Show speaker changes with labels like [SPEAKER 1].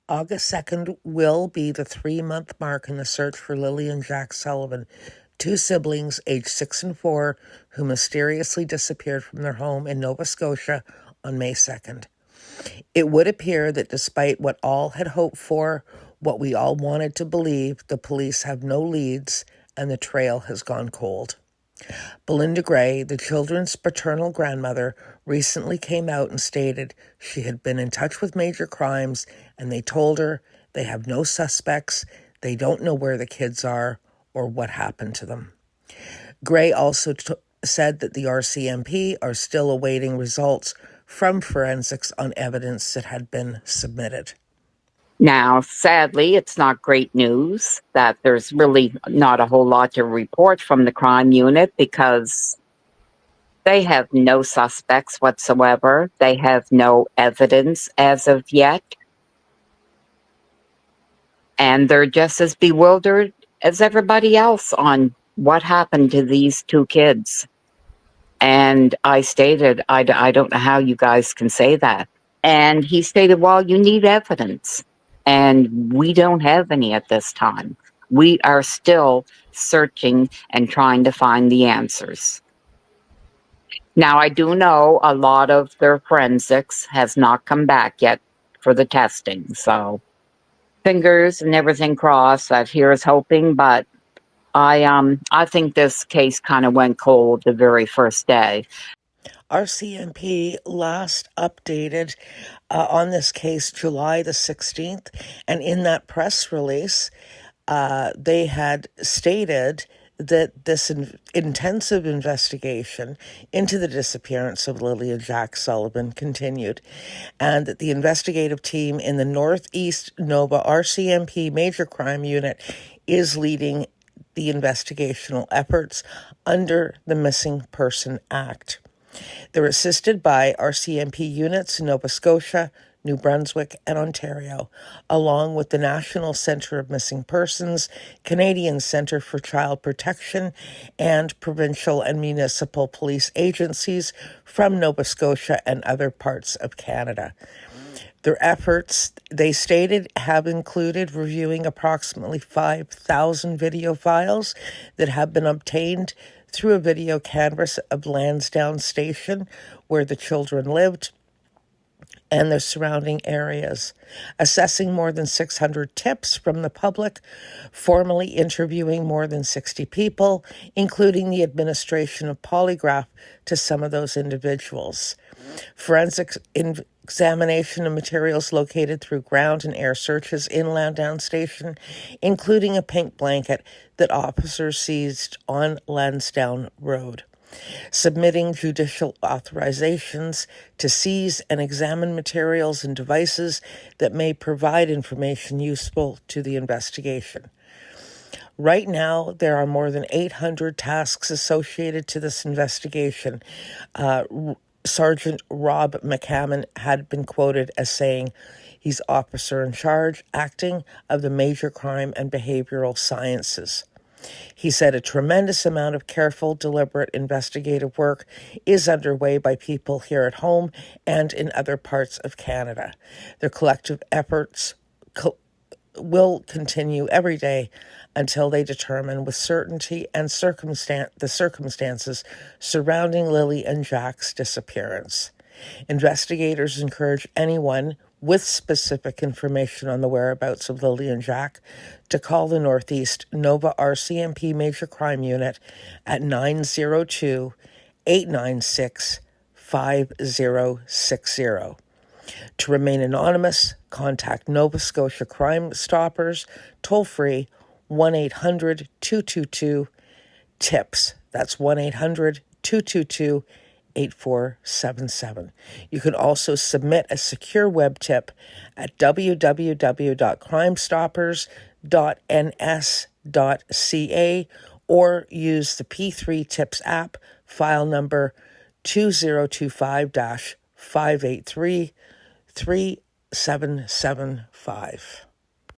[SPEAKER 1] August 2nd will be the 3-month mark in the search for Lilly and Jack Sullivan, two siblings aged 6 and 4 who mysteriously disappeared from their home in Nova Scotia on May 2nd. It would appear that despite what all had hoped for, what we all wanted to believe, the police have no leads and the trail has gone cold. Belinda Gray, the children's paternal grandmother, recently came out and stated she had been in touch with major crimes and they told her they have no suspects, they don't know where the kids are or what happened to them. Gray also said that the RCMP are still awaiting results from forensics on evidence that had been submitted.
[SPEAKER 2] Now, sadly, it's not great news that there's really not a whole lot to report from the crime unit because they have no suspects whatsoever. They have no evidence as of yet. And they're just as bewildered as everybody else on what happened to these two kids. And I stated, I don't know how you guys can say that. And he stated, well, you need evidence. And we don't have any at this time. We are still searching and trying to find the answers. Now, I do know a lot of their forensics has not come back yet for the testing. So fingers and everything crossed that here's hoping. But I think this case kind of went cold the very first day.
[SPEAKER 1] RCMP last updated on this case July the 16th, and in that press release, they had stated that this intensive investigation into the disappearance of Lilly and Jack Sullivan continued, and that the investigative team in the Northeast Nova RCMP Major Crime Unit is leading the investigational efforts under the Missing Person Act. They're assisted by RCMP units in Nova Scotia, New Brunswick, and Ontario, along with the National Centre of Missing Persons, Canadian Centre for Child Protection, and provincial and municipal police agencies from Nova Scotia and other parts of Canada. Their efforts, they stated, have included reviewing approximately 5,000 video files that have been obtained through a video canvas of Lansdowne Station, where the children lived, and their surrounding areas, assessing more than 600 tips from the public, formally interviewing more than 60 people, including the administration of polygraph to some of those individuals. Forensic examination of materials located through ground and air searches in Lansdowne Station, including a pink blanket that officers seized on Lansdowne Road. Submitting judicial authorizations to seize and examine materials and devices that may provide information useful to the investigation. Right now, there are more than 800 tasks associated to this investigation. Sergeant Rob McCammon had been quoted as saying he's officer in charge, acting of the Major Crime and Behavioral Sciences. He said a tremendous amount of careful, deliberate investigative work is underway by people here at home and in other parts of Canada. Their collective efforts will continue every day until they determine with certainty and the circumstances surrounding Lilly and Jack's disappearance. Investigators encourage anyone with specific information on the whereabouts of Lilly and Jack to call the Northeast Nova RCMP Major Crime Unit at 902-896-5060. To remain anonymous, contact Nova Scotia Crime Stoppers, toll-free 1-800-222-TIPS. That's 1-800-222-8477. You can also submit a secure web tip at www.crimestoppers.ns.ca or use the P3 Tips app, file number 2025-583-3775.